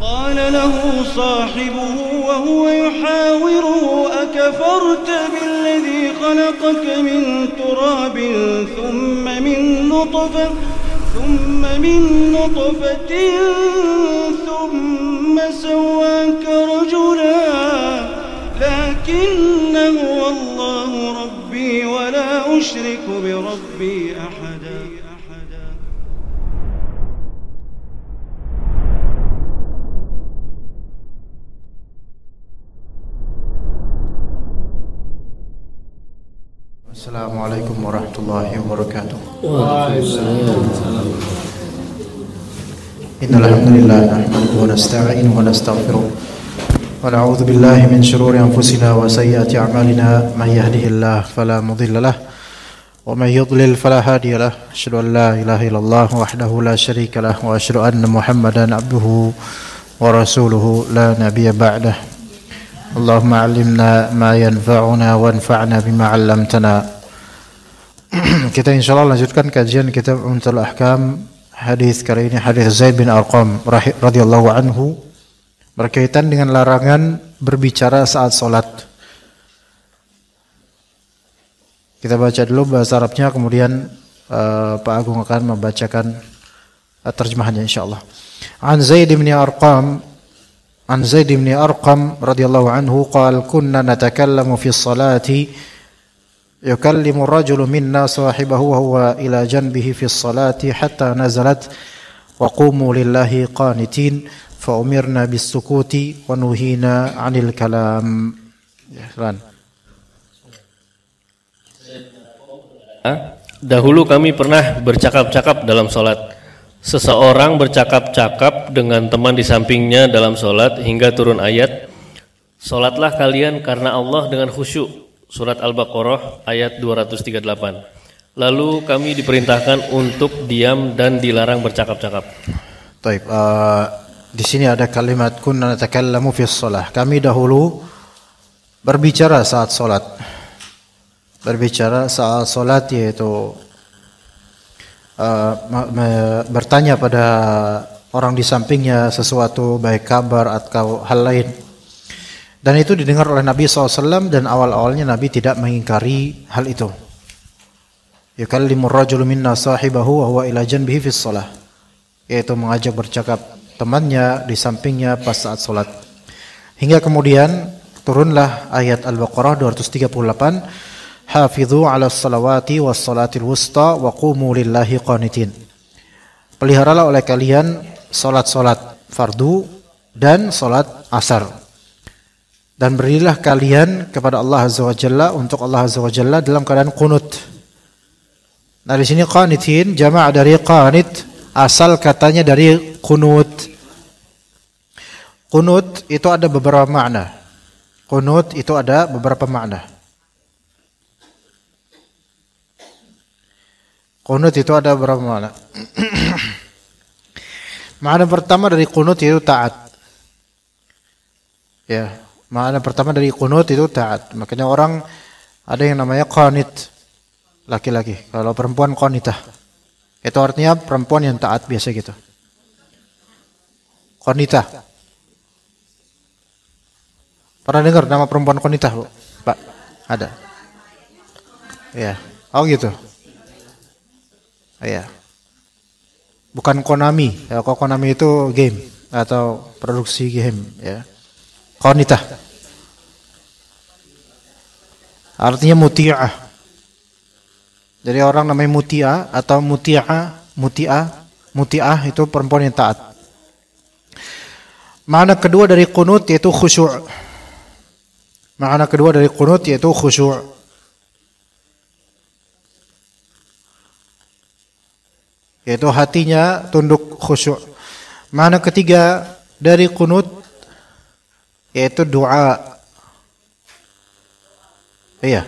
قال له صاحبه وهو يحاوره أكفرت بالذي خلقك من تراب ثم من نطفة ثم سواك رجلا لكن هو الله ربي ولا أشرك بربي أحدا. Assalamualaikum warahmatullahi wabarakatuh. Waalaikumsalam. Innal hamdalillah nahmaduhu wa nasta'inuhu wa nastaghfiruh wa na'udzu billahi min shururi anfusina wa sayyiati a'malina may yahdihillahu fala mudilla lahu wa may yudlil fala hadiya lahu. Asyhadu an la ilaha illallah wahdahu la syarika lahu wa asyhadu anna Muhammadan abduhu wa rasuluhu la nabiyya ba'dahu. Allahumma 'allimna ma yanfa'una wanfa'na bima 'allamtana. Kita insyaallah lanjutkan kajian kitab Umdatul Ahkam. Hadis kali ini hadis Zaid bin Arqam radhiyallahu anhu berkaitan dengan larangan berbicara saat salat. Kita baca dulu bahasa Arabnya, kemudian Pak Agung akan membacakan terjemahannya insyaallah. An Zaid bin Arqam radhiyallahu anhu qala kunna natakallamu fi sholati yukallimu ar-rajulu minna sahibahu wa huwa ila janbihi fi sholati hatta nazalat wa qumu lillahi qanitin fa umirna bis sukuti wa nuhina 'anil kalam. Dahulu kami pernah bercakap-cakap dalam sholat. Seseorang bercakap-cakap dengan teman di sampingnya dalam sholat hingga turun ayat, "Sholatlah kalian karena Allah dengan khusyuk." Surat Al-Baqarah ayat 238. Lalu kami diperintahkan untuk diam dan dilarang bercakap-cakap. Baik, di sini ada kalimat kunna natakallamu fi shalah. Kami dahulu berbicara saat sholat. Berbicara saat sholat yaitu bertanya pada orang di sampingnya sesuatu, baik kabar atau hal lain. Dan itu didengar oleh Nabi SAW, dan awal-awalnya Nabi tidak mengingkari hal itu. Yukallimur rajulu minna sahibahu wa huwa ila janbihi fis shalah, yaitu mengajak bercakap temannya di sampingnya pas saat salat. Hingga kemudian turunlah ayat Al-Baqarah 238, "Hafidhu 'alas salawati was salatil wusta wa qumu lillahi qanitin." Peliharalah oleh kalian salat-salat fardu dan salat asar. Dan berilah kalian kepada Allah Azza wa Jalla, untuk Allah Azza wa Jalla dalam keadaan qunut. Nah, di sini qanitin jama' dari qanit, asal katanya dari qunut. Qunut itu ada beberapa makna. Qunut itu ada beberapa makna. Qunut itu ada beberapa makna. Makna pertama dari qunut itu taat. Ya. Makna pertama dari qunut itu taat. Makanya orang ada yang namanya qanit, laki-laki. Kalau perempuan qanitah. Itu artinya perempuan yang taat, biasa gitu. Qanitah. Pernah dengar nama perempuan qanitah, Bu? Pak, ada. Ya. Oh gitu. Ya. Bukan Konami. Ya, kalau Konami itu game atau produksi game, ya. Qanitah artinya muti'ah. Jadi orang namanya muti'ah atau muti'ah itu perempuan yang taat. Makna kedua dari qunut yaitu khusyuk. Makna kedua dari qunut yaitu khusyuk. Yaitu hatinya tunduk khusyuk. Makna ketiga dari qunut yaitu doa. Iya.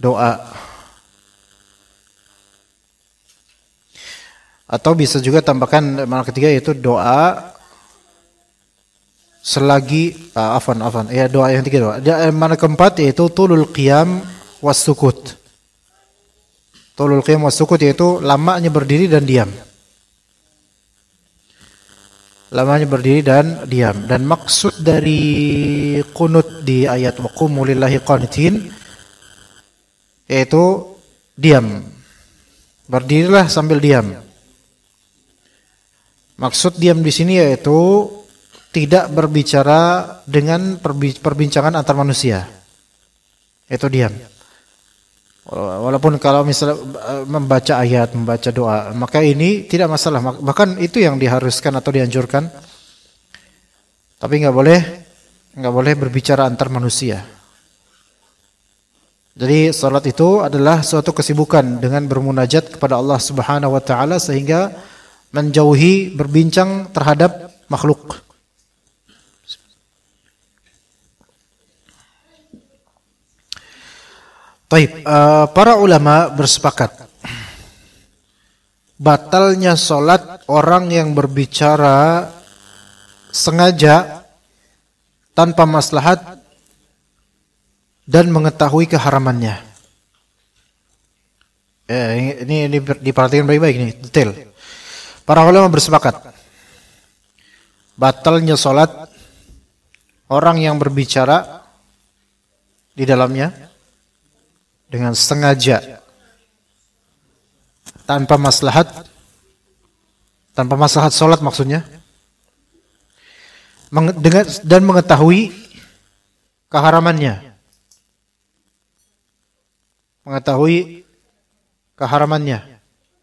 Doa. Atau bisa juga tambahkan makna ketiga yaitu doa selagi ya, doa yang ketiga doa. Makna keempat yaitu tulul qiyam was sukut. Tulul qiyam was sukut yaitu lamanya berdiri dan diam. lamanya berdiri dan diam. Dan maksud dari qunut di ayat wa qumu lillahi qanitin yaitu diam. Berdirilah sambil diam. Maksud diam di sini yaitu tidak berbicara dengan perbincangan antar manusia. Itu diam. Walaupun kalau misalnya membaca ayat, membaca doa, maka ini tidak masalah. Bahkan itu yang diharuskan atau dianjurkan. Tapi nggak boleh berbicara antar manusia. Jadi salat itu adalah suatu kesibukan dengan bermunajat kepada Allah Subhanahu wa taala sehingga menjauhi berbincang terhadap makhluk. Baik, para ulama bersepakat batalnya salat orang yang berbicara sengaja tanpa maslahat dan mengetahui keharamannya. Ini diperhatikan baik-baik nih, detail. Para ulama bersepakat batalnya salat orang yang berbicara di dalamnya dengan sengaja tanpa maslahat salat maksudnya dan mengetahui keharamannya.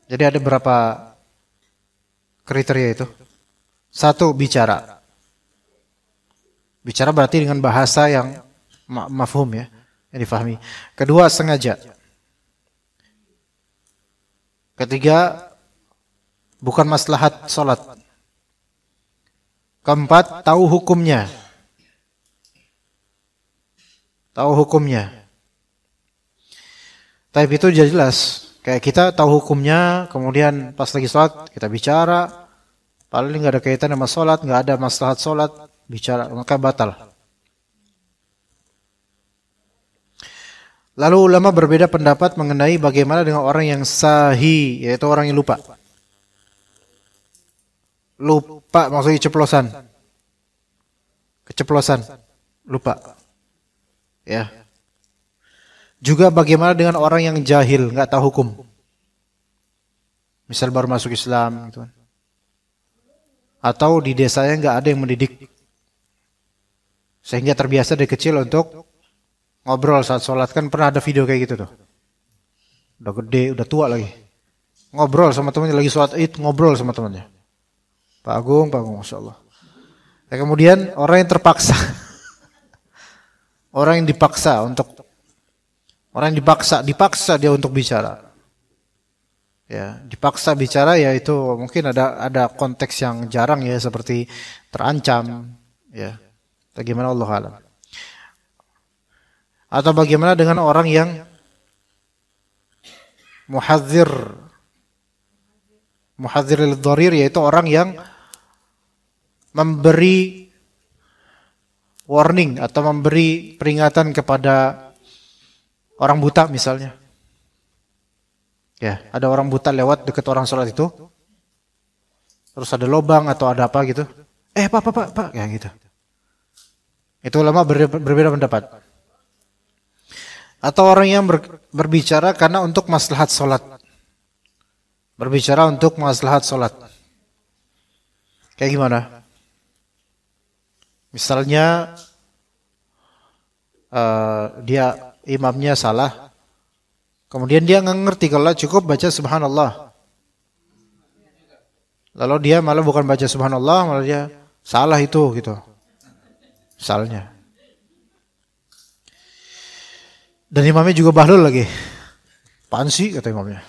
Jadi ada berapa kriteria itu? 1, bicara berarti dengan bahasa yang mafhum ya, yang difahami. 2, sengaja. 3, bukan maslahat salat. 4, tahu hukumnya. Tapi itu sudah jelas. Kayak kita tahu hukumnya, kemudian pas lagi salat kita bicara, paling nggak ada kaitan sama salat, nggak ada maslahat salat, bicara maka batal. Lalu ulama berbeda pendapat mengenai bagaimana dengan orang yang sahi, yaitu orang yang lupa. Lupa maksudnya keceplosan, lupa. Ya. Juga bagaimana dengan orang yang jahil, nggak tahu hukum. Misal baru masuk Islam gitu kan. Atau di desanya nggak ada yang mendidik. Sehingga terbiasa dari kecil untuk ngobrol saat sholat. Kan pernah ada video kayak gitu tuh. Udah gede, udah tua lagi. Ngobrol sama temannya lagi sholat Id, ngobrol sama temannya. Pak Agung, Masya Allah. Dan kemudian orang yang terpaksa. Orang yang dipaksa dia untuk bicara. Ya, dipaksa bicara yaitu mungkin ada konteks yang jarang ya, seperti terancam ya. Bagaimana Allah alam. Atau bagaimana dengan orang yang muhadzir lidh-dharir, yaitu orang yang memberi warning atau memberi peringatan kepada orang buta misalnya. Ya, ada orang buta lewat dekat orang sholat itu. Terus ada lubang atau ada apa gitu. Pak, kayak gitu. Itu ulama berbeda pendapat. Atau orang yang berbicara karena untuk maslahat sholat. Berbicara untuk maslahat sholat. Kayak gimana? Misalnya dia imamnya salah, kemudian dia nggak ngerti kalau cukup baca subhanallah. Lalu dia malah bukan baca subhanallah, malah dia salah itu gitu. Misalnya. Dan imamnya juga bahlul lagi. Apaan sih kata imamnya.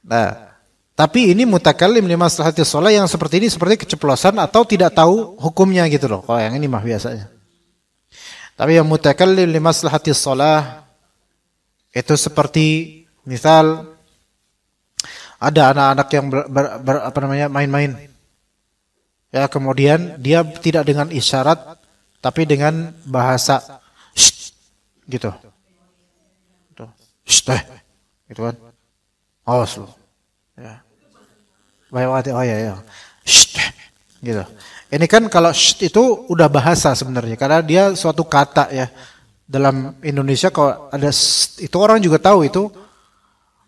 Nah, tapi ini mutakallim li maslahatis shalah, yang seperti ini seperti keceplosan atau tidak tahu hukumnya gitu loh. Kalau yang ini mah biasanya. Tapi yang mutakallim li maslahatis shalah itu seperti misal ada anak-anak yang main-main. Ya, kemudian dia tidak dengan isyarat tapi dengan bahasa gitu. Gitu kan. Awas lu. Ya. Baik, oh ya. Shh, gitu. Ini kan kalau shh itu udah bahasa sebenarnya, karena dia suatu kata ya. Dalam Indonesia kalau ada shh, itu orang juga tahu itu,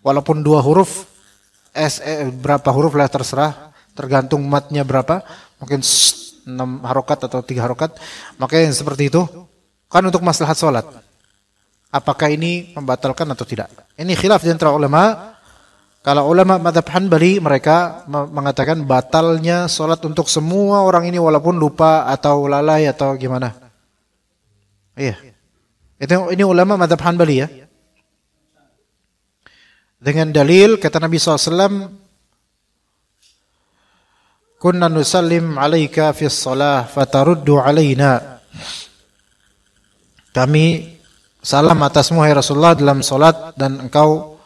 walaupun 2 huruf, berapa huruf lah terserah, tergantung matnya berapa, mungkin shh, 6 harokat atau 3 harokat, makanya yang seperti itu kan untuk maslahat sholat. Apakah ini membatalkan atau tidak? Ini khilaf di antara ulama. Kalau ulama mazhab Hanbali mereka mengatakan batalnya sholat untuk semua orang ini walaupun lupa atau lalai atau gimana. Iya. Ini ulama mazhab Hanbali ya. Dengan dalil kata Nabi SAW, kunna nusallim alaika fi shalah fataruddu alaina. Kami salam atasmu hai Rasulullah dalam salat dan engkau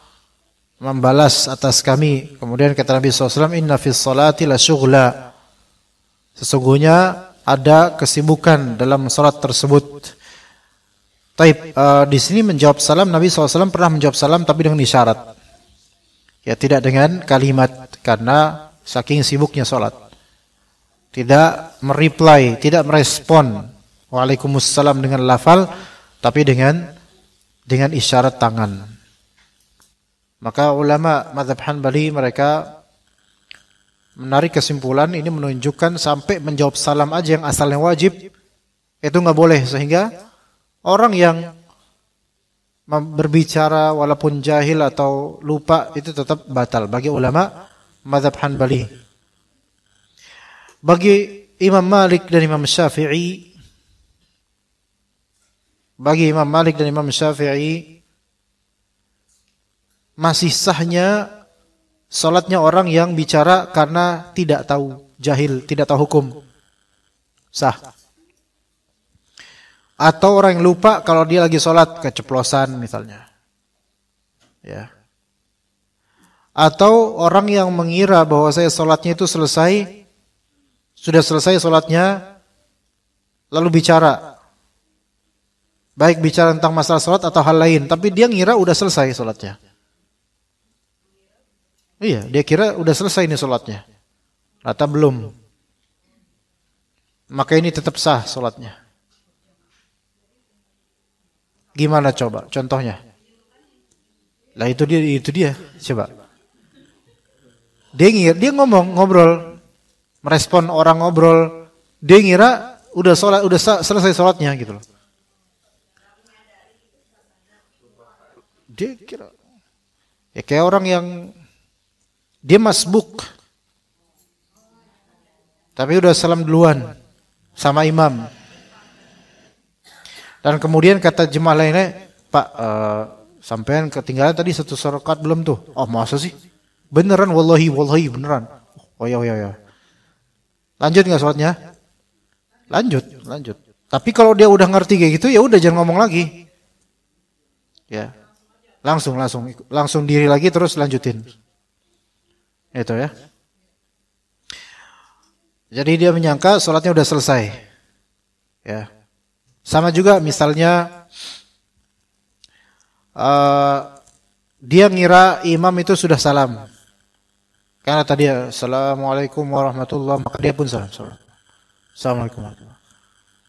membalas atas kami. Kemudian kata Nabi SAW, inna fis salati la syughla. Sesungguhnya ada kesibukan dalam salat tersebut. Taib, di sini menjawab salam, Nabi SAW pernah menjawab salam tapi dengan isyarat. Ya, tidak dengan kalimat, karena saking sibuknya salat. Tidak mereply, tidak merespon Waalaikumsalam dengan lafal, tapi dengan isyarat tangan. Maka ulama mazhab Hanbali mereka menarik kesimpulan ini menunjukkan sampai menjawab salam aja yang asalnya wajib itu nggak boleh, sehingga orang yang berbicara walaupun jahil atau lupa itu tetap batal bagi ulama mazhab Hanbali. Bagi Imam Malik dan Imam Syafi'i, masih sahnya salatnya orang yang bicara karena tidak tahu, jahil, tidak tahu hukum. Sah. Atau orang yang lupa kalau dia lagi salat keceplosan misalnya. Ya. Atau orang yang mengira bahwa saya salatnya itu selesai, sudah selesai salatnya lalu bicara. Baik bicara tentang masalah salat atau hal lain, tapi dia ngira udah selesai salatnya. Iya, dia kira udah selesai ini sholatnya. Ternyata belum. Maka ini tetap sah sholatnya. Gimana coba contohnya? Lah itu dia. Coba. Dia ngobrol. Merespon orang ngobrol. Dia ngira udah selesai sholatnya gitu loh. Dia kira. Ya kayak orang yang dia masbuk, tapi udah salam duluan sama imam. Dan kemudian kata jemaah lainnya, Pak, sampean ketinggalan tadi 1 rakaat belum tuh? Oh masa sih? Beneran, wallahi beneran. Oh ya. Lanjut nggak sholatnya? Lanjut. Tapi kalau dia udah ngerti kayak gitu, ya udah jangan ngomong lagi. Ya, langsung diri lagi terus lanjutin. Itu ya. Jadi dia menyangka sholatnya udah selesai. Ya. Sama juga misalnya dia ngira imam itu sudah salam. Karena tadi assalamualaikum warahmatullahi, maka dia pun salam. Assalamualaikum warahmatullahi.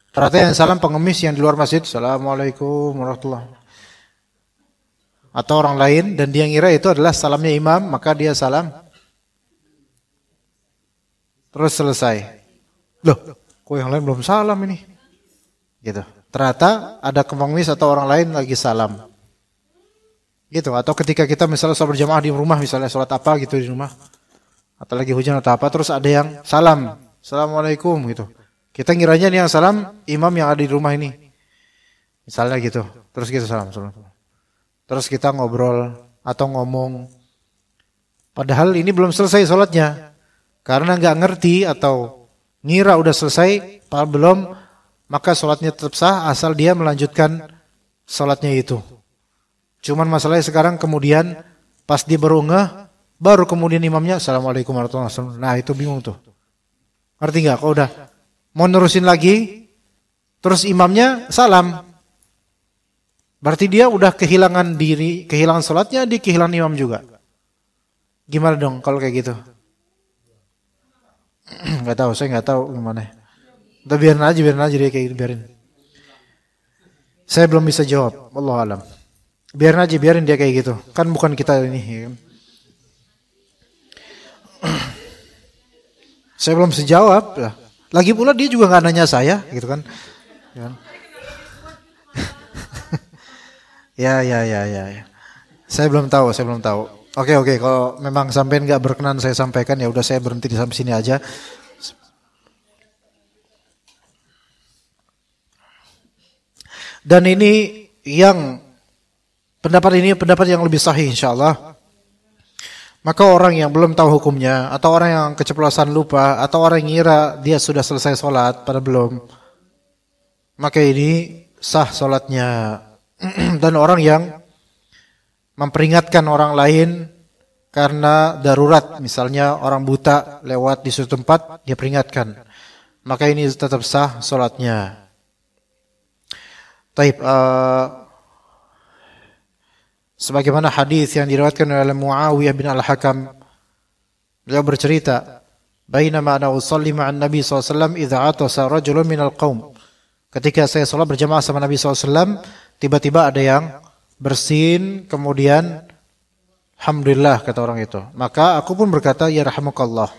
Ternyata yang salam pengemis yang di luar masjid, assalamualaikum warahmatullahi. Atau orang lain dan dia ngira itu adalah salamnya imam, maka dia salam. Terus selesai. Loh, kok yang lain belum salam ini? Gitu. Ternyata ada pengemis atau orang lain lagi salam. Gitu. Atau ketika kita misalnya sholat berjamaah di rumah, misalnya sholat apa gitu di rumah, atau lagi hujan atau apa, terus ada yang salam, assalamualaikum gitu. Kita ngiranya nih yang salam imam yang ada di rumah ini. Misalnya gitu. Terus kita salam. Terus kita ngobrol atau ngomong. Padahal ini belum selesai sholatnya. Karena nggak ngerti atau ngira udah selesai, padahal belum, maka sholatnya tetap sah asal dia melanjutkan sholatnya itu. Cuman masalahnya sekarang kemudian pas dia baru ngeh, baru kemudian imamnya assalamualaikum warahmatullahi wabarakatuh. Nah itu bingung tuh. Ngerti nggak? Kalau udah mau nerusin lagi, terus imamnya salam, berarti dia udah kehilangan diri, kehilangan sholatnya, dia kehilangan imam juga. Gimana dong kalau kayak gitu? Nggak tahu, saya nggak tahu gimana. Udah biarin aja dia kayak gitu, biarin. Saya belum bisa jawab, wallahu alam. Biarin dia kayak gitu. Kan bukan kita ini. Ya kan? Saya belum bisa jawab lah. Lagi pula dia juga nggak nanya saya, gitu kan? Ya. Ya. Saya belum tahu. Oke, kalau memang sampai nggak berkenan saya sampaikan, ya udah saya berhenti di sampai sini aja. Dan ini pendapat yang lebih sahih insyaallah. Maka orang yang belum tahu hukumnya, atau orang yang keceplosan lupa, atau orang yang ngira dia sudah selesai sholat pada belum, maka ini sah sholatnya. Dan orang yang memperingatkan orang lain karena darurat, misalnya orang buta lewat di suatu tempat, dia peringatkan, maka ini tetap sah sholatnya. Taib, sebagaimana hadis yang diriwayatkan oleh Muawiyah bin Al-Hakam, beliau bercerita, "Bainama ana usalli ma'an Nabi sallallahu alaihi wasallam idza atasa rajulun minal qaum." Ketika saya salat berjamaah sama Nabi sallallahu alaihi wasallam, tiba-tiba ada yang bersin, kemudian alhamdulillah kata orang itu. Maka aku pun berkata, "Ya rahmukallah."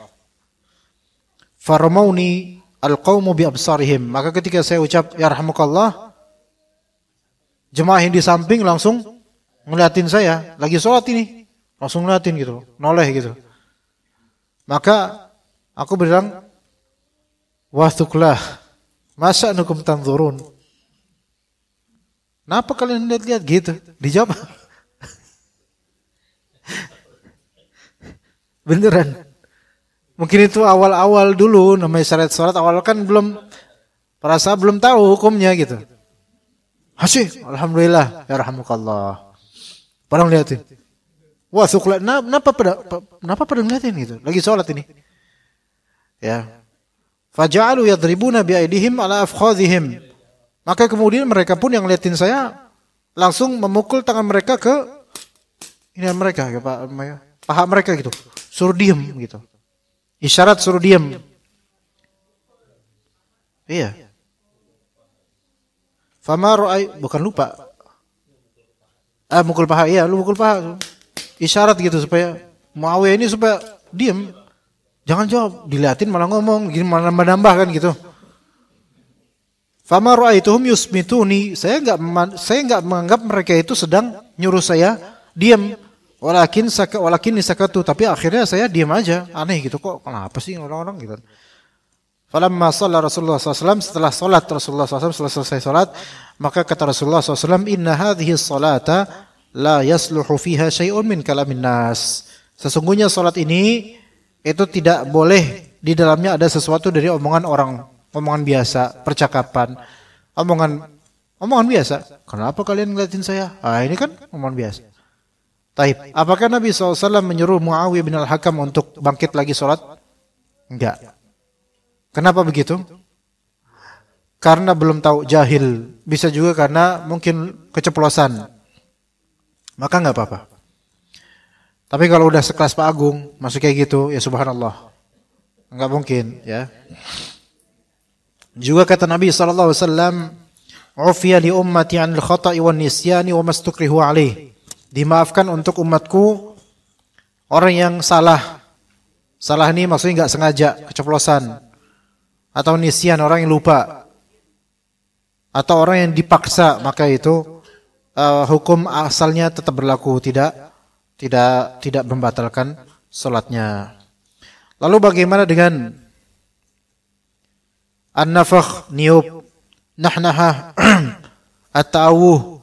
Faramauni al-qaumu bi absarihim. Maka ketika saya ucap "Ya rahmukallah", jemaah yang di samping langsung ngeliatin saya, lagi sholat ini, langsung ngeliatin gitu, noleh gitu. Maka aku bilang, "Wathuklah, masa nukum tanzurun?" Kenapa kalian lihat-lihat gitu? Dijawab, beneran. Mungkin itu awal-awal dulu, namanya syariat sholat, awal kan belum, para sahabat belum tahu hukumnya gitu. Hasyik, alhamdulillah, ya rahmukallah. Padahal lihatin. Wah, sukla, kenapa pada ngeliatin gitu? Lagi sholat ini. Ya. Faja'alu yadribuna bi'aidihim ala afkhadhihim. Maka kemudian mereka pun yang ngeliatin saya langsung memukul tangan mereka ke ini mereka, ke paha mereka gitu. Suruh diem gitu. Isyarat suruh diem. Iya. Fama ra'ay, bukan lupa. Mukul paha, iya, lu mukul paha. Isyarat gitu supaya Muawiyah ini supaya diem. Jangan jawab, diliatin malah ngomong, gini malah nambah kan gitu. Fama ra'aituhum yusmituni, saya enggak menganggap mereka itu sedang nyuruh saya diam. Walakin nisakatu, tapi akhirnya saya diam aja. Aneh gitu, kok kenapa sih orang-orang gitu. Falamma shalla Rasulullah SAW, setelah salat Rasulullah SAW, setelah selesai salat, maka kata Rasulullah SAW, "Inna hadhihi salata la yasluhu fiha syai'un min kalamin nas." Sesungguhnya salat ini itu tidak boleh di dalamnya ada sesuatu dari omongan orang, omongan biasa, percakapan, omongan biasa. Kenapa kalian ngeliatin saya? Ini kan omongan biasa. Taib. Apakah Nabi SAW menyuruh Muawiyah bin Al-Hakam untuk bangkit lagi salat? Enggak. Kenapa begitu? Karena belum tahu, jahil. Bisa juga karena mungkin keceplosan. Maka enggak apa-apa. Tapi kalau udah sekelas Pak Agung, masuk kayak gitu, ya subhanallah. Enggak mungkin, ya. Juga kata Nabi SAW, "Ufiya li ummati 'anil khata'i wan nisyani wa mastukrihu 'alaih." Dimaafkan untuk umatku orang yang salah. Salah ini maksudnya enggak sengaja, keceplosan. Atau nisyan, orang yang lupa. Atau orang yang dipaksa, maka itu hukum asalnya tetap berlaku, tidak membatalkan salatnya. Lalu bagaimana dengan an-nafakh, niup, nahnahah, at-ta'awuh,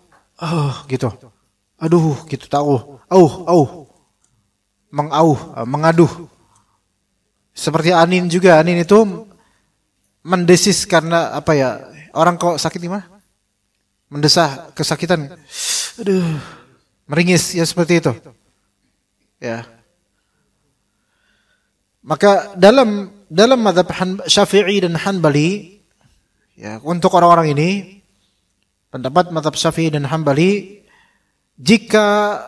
gitu. Aduh, gitu, ta'awuh, mengaduh. Seperti anin juga, anin itu mendesis karena apa ya? Orang kok sakit gimana? Mendesah, kesakitan. Aduh, meringis, ya seperti itu. Ya. Maka dalam mazhab Syafi'i dan Hanbali, ya, untuk orang-orang ini, pendapat mazhab Syafi'i dan Hanbali, jika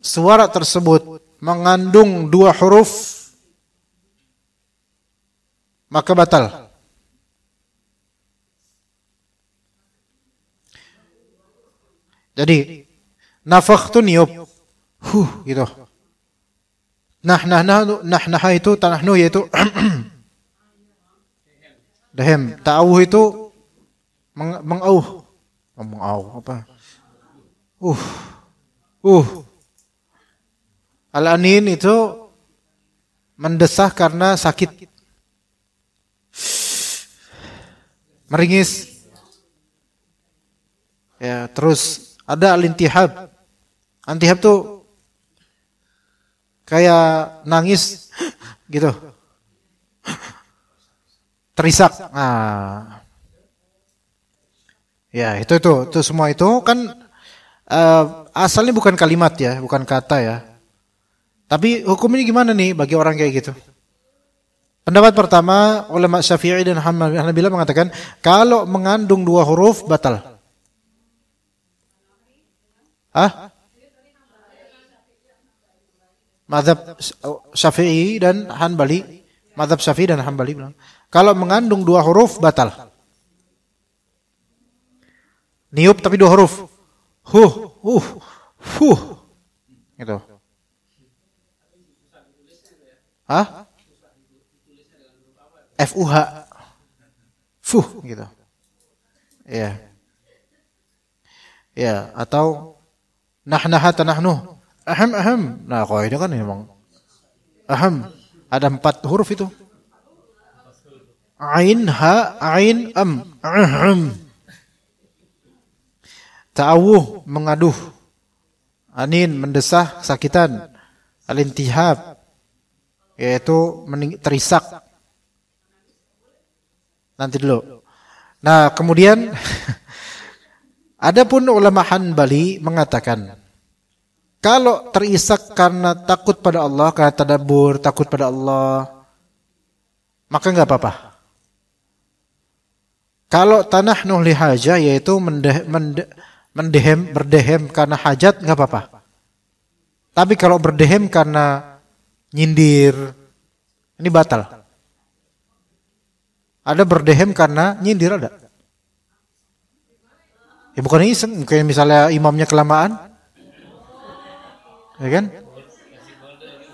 suara tersebut mengandung 2 huruf maka batal. Jadi nafakh itu niup, gitu. Nah itu tanahnu yaitu dahem. Ta'awuh itu mengauh apa? Al-anin itu mendesah karena sakit, meringis. Ya, terus ada al-intihab. Intihab tuh kayak nangis gitu. Terisak. Nah. Ya, itu semua itu kan asalnya bukan kalimat ya, bukan kata ya. Tapi hukum ini gimana nih bagi orang kayak gitu? Pendapat pertama, ulama Syafi'i dan Hanabilah mengatakan kalau mengandung 2 huruf batal. Mazhab Syafi'i dan Hanbali, mazhab Syafi'i dan Hanbali bilang kalau mengandung 2 huruf batal. Niup tapi 2 huruf. Gitu. FUH. Gitu. Iya. Ya, atau nahnaha tanahnu. Ahem. Nah, kalau ini kan memang ahem. Ada 4 huruf itu. Ain, ha, ain, ahem. Ta'awuh, mengaduh. Anin, mendesah, sakitan. Al-intihab, yaitu terisak. Nanti dulu. Nah, kemudian adapun ulama Hanbali mengatakan kalau terisak karena takut pada Allah, karena tadabbur, takut pada Allah, maka enggak apa-apa. Kalau tanahnu li hajah, yaitu berdehem karena hajat, enggak apa-apa. Tapi kalau berdehem karena nyindir, ini batal. Ada berdehem karena nyindir, ada. Ya bukan iseng, kayak misalnya imamnya kelamaan. Ya kan?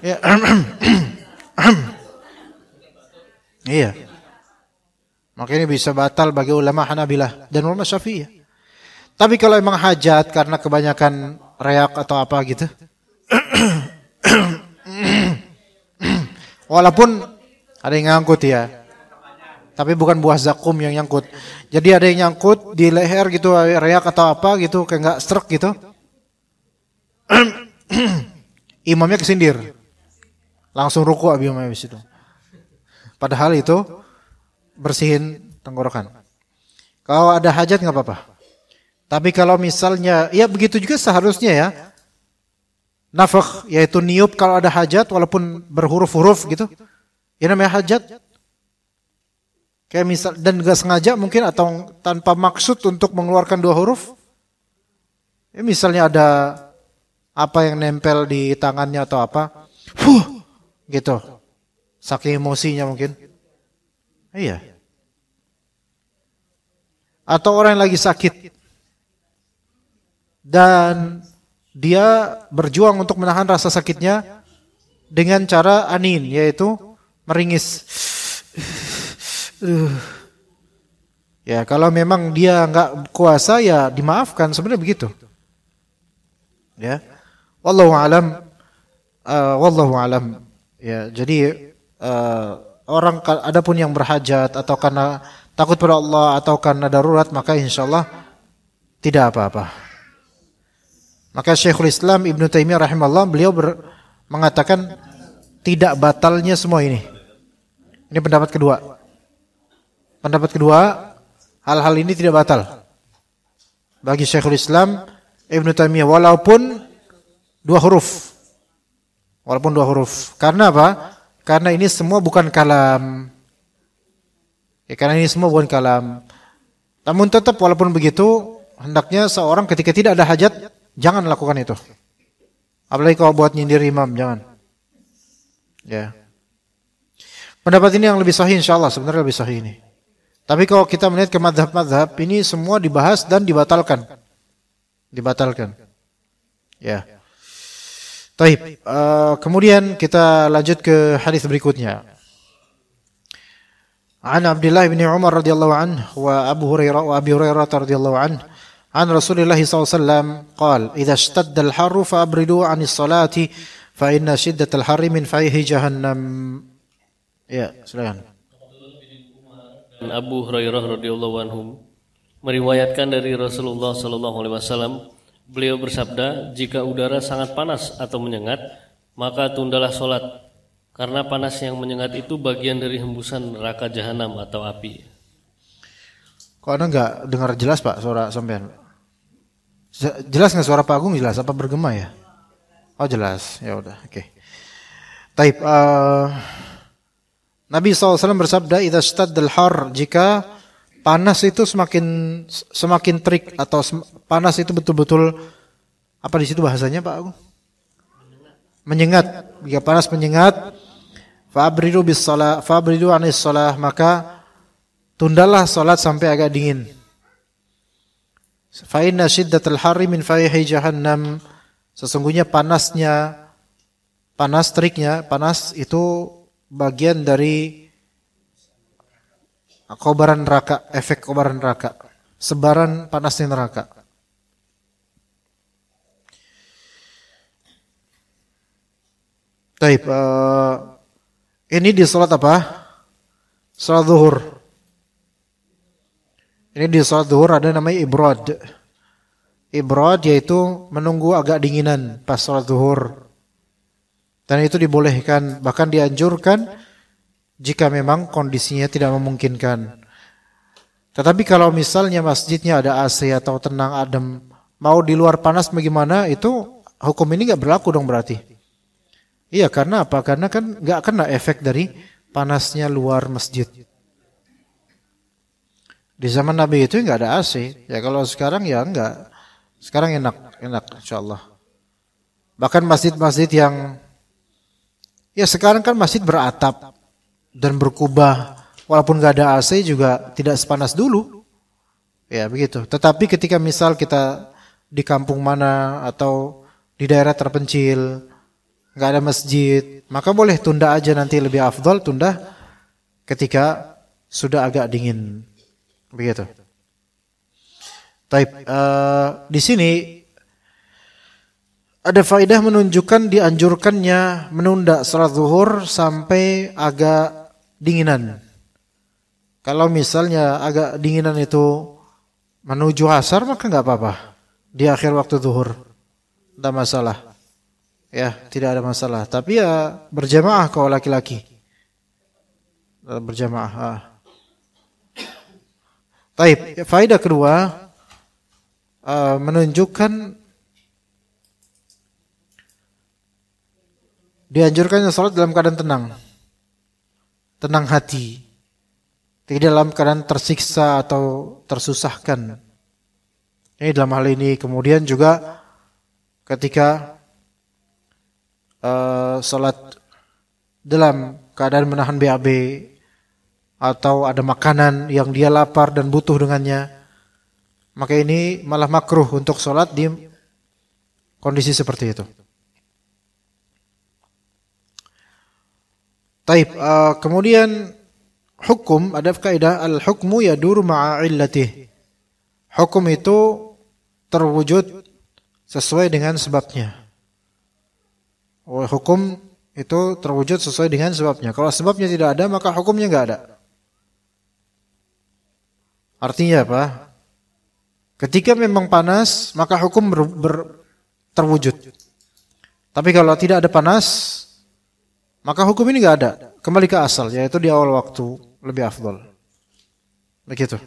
Ya. Iya. Makanya bisa batal bagi ulama Hanabilah dan ulama Syafi'iyah. Tapi kalau emang hajat karena kebanyakan reak atau apa gitu. Walaupun ada yang ngangkut ya. Tapi bukan buah zakum yang nyangkut. Jadi ada yang nyangkut di leher gitu, reak atau apa gitu, kayak enggak stroke gitu. Imamnya kesindir. Langsung ruku imamnya di situ. Padahal itu bersihin tenggorokan. Kalau ada hajat enggak apa-apa. Tapi kalau misalnya, ya begitu juga seharusnya ya. Nafakh, yaitu niup kalau ada hajat walaupun berhuruf-huruf gitu. Ya namanya hajat. Kayak misal, dan gak sengaja mungkin atau tanpa maksud untuk mengeluarkan 2 huruf. Ya misalnya ada apa yang nempel di tangannya atau apa. Gitu. Saking emosinya mungkin. Iya. Atau orang yang lagi sakit. Dan dia berjuang untuk menahan rasa sakitnya dengan cara anin, yaitu meringis. Ya kalau memang dia nggak kuasa ya dimaafkan, sebenarnya begitu. Ya, wallahu alam. Ya, jadi orang adapun yang berhajat atau karena takut pada Allah atau karena darurat, maka insyaallah tidak apa-apa. Maka Syekhul Islam Ibnu Taimiyah rahimahullah beliau mengatakan tidak batalnya semua ini. Ini pendapat kedua. Pendapat kedua, hal-hal ini tidak batal bagi Syekhul Islam Ibnu Taimiyah walaupun 2 huruf. Walaupun 2 huruf. Karena apa? Karena ini semua bukan kalam. Ya, karena ini semua bukan kalam. Namun tetap walaupun begitu, hendaknya seorang ketika tidak ada hajat jangan lakukan itu. Apalagi kalau buat nyindir imam, jangan. Ya. Pendapat ini yang lebih sahih insyaallah, sebenarnya lebih sahih ini. Tapi kalau kita melihat ke mazhab-mazhab ini semua dibahas dan dibatalkan. Dibatalkan. Ya. Taib. Kemudian kita lanjut ke hadis berikutnya. An Abdullah bin Umar radhiyallahu anhu wa Abu Hurairah radhiyallahu anhu an Rasulullah sallallahu alaihi wasallam qala idza ishtadda al-harru fabridu 'anis salati fa inna shiddatal harri min fayhi jahannam. Ya, silakan. Dan Abu Hurairah radhiyallahu anhu meriwayatkan dari Rasulullah sallallahu alaihi wasallam, beliau bersabda, jika udara sangat panas atau menyengat, maka tundalah salat, karena panas yang menyengat itu bagian dari hembusan neraka jahanam atau api. Kok Anda enggak dengar jelas Pak suara sampean? Jelas enggak suara Pak Agung, jelas apa bergema ya? Oh jelas, ya udah, oke. Taib. Nabi SAW bersabda, idza ishtadda al-har, jika panas itu semakin terik atau panas itu betul-betul apa di situ bahasanya Pak Agung? Menyengat. Jika panas menyengat, fabridu bis shalah, fabridu anis shalah, maka tundalah salat sampai agak dingin. Fa inna shiddatal harri min fayhi jahannam, sesungguhnya panas teriknya, panas itu bagian dari kobaran neraka, efek kobaran neraka, sebaran panasnya neraka. Taib, ini di salat apa? Salat zuhur. Ini di salat zuhur ada namanya ibrad. Ibrad yaitu menunggu agak dinginan pas salat zuhur. Dan itu dibolehkan, bahkan dianjurkan jika memang kondisinya tidak memungkinkan. Tetapi kalau misalnya masjidnya ada AC atau tenang adem, mau di luar panas bagaimana, itu hukum ini nggak berlaku dong berarti. Iya, karena apa? Karena kan nggak kena efek dari panasnya luar masjid. Di zaman Nabi itu nggak ada AC. Ya kalau sekarang ya enggak. Sekarang enak insyaallah. Bahkan masjid-masjid yang ya sekarang kan masjid beratap dan berkubah, walaupun nggak ada AC juga tidak sepanas dulu. Ya begitu. Tetapi ketika misal kita di kampung mana atau di daerah terpencil, nggak ada masjid, maka boleh tunda aja, nanti lebih afdal tunda ketika sudah agak dingin. Begitu. Taib. Di sini ada faedah menunjukkan dianjurkannya menunda salat zuhur sampai agak dinginan. Kalau misalnya agak dinginan itu menuju asar, maka enggak apa-apa. Di akhir waktu zuhur. Tidak masalah. Ya, tidak ada masalah. Tapi ya berjamaah kalau laki-laki. Berjamaah. Taib. Faedah kedua menunjukkan dianjurkannya salat dalam keadaan tenang. Tenang hati. Tidak dalam keadaan tersiksa atau tersusahkan. Ini dalam hal ini. Kemudian juga ketika salat dalam keadaan menahan BAB atau ada makanan yang dia lapar dan butuh dengannya, maka ini malah makruh untuk salat di kondisi seperti itu. Taib, kemudian hukum, ada kaidah al-hukmu yaduru ma'a illatih. Hukum itu terwujud sesuai dengan sebabnya. Hukum itu terwujud sesuai dengan sebabnya. Kalau sebabnya tidak ada, maka hukumnya enggak ada. Artinya apa? Ketika memang panas, maka hukum terwujud. Tapi kalau tidak ada panas, maka hukum ini enggak ada. Kembali ke asal, yaitu di awal waktu lebih afdal. Begitu.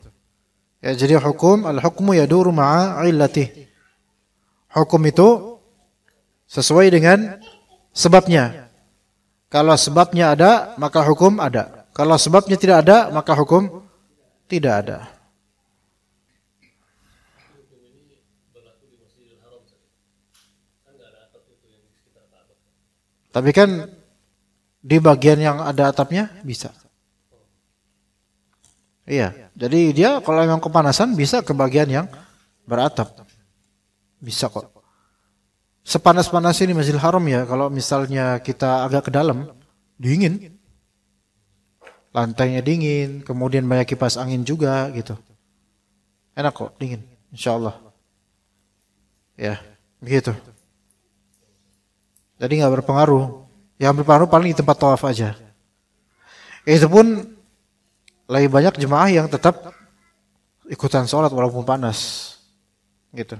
Ya, jadi hukum, al-hukmu yaduru ma'a illatih. Hukum itu sesuai dengan sebabnya. Kalau sebabnya ada, maka hukum ada. Kalau sebabnya tidak ada, maka hukum tidak ada. Tapi kan di bagian yang ada atapnya bisa. Iya, jadi dia kalau memang kepanasan bisa ke bagian yang beratap. Bisa kok. Sepanas-panas ini Masjidil Haram ya, kalau misalnya kita agak ke dalam, dingin. Lantainya dingin, kemudian banyak kipas angin juga gitu. Enak kok, dingin, insyaallah. Ya, begitu. Jadi nggak berpengaruh. Yang berpengaruh paling di tempat tawaf aja. Itu pun lebih banyak jemaah yang tetap ikutan sholat walaupun panas, gitu.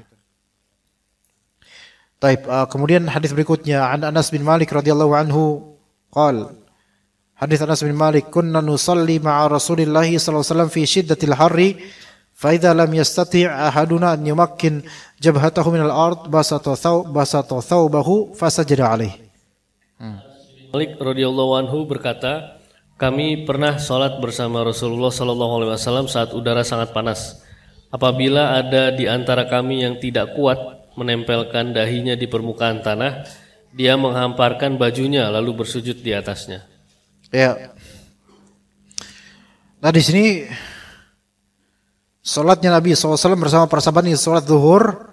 Taib. Kemudian hadis berikutnya, an Anas bin Malik radhiyallahu anhu, qal. Hadis Anas bin Malik, kunna nusalli ma'a Rasulillah sallallahu alaihi wasallam fi shiddatil harri, fa idza lam yastati' ahaduna an yumakkin jabhatahu min al-ard basata thawbahu fasajada alaihi. Malik radhiyallahu anhu berkata, kami pernah sholat bersama Rasulullah sallallahu alaihi wasallam saat udara sangat panas. Apabila ada di antara kami yang tidak kuat menempelkan dahinya di permukaan tanah, dia menghamparkan bajunya lalu bersujud di atasnya. Ya. Nah di sini sholatnya Nabi SAW bersama para sahabat ini sholat zuhur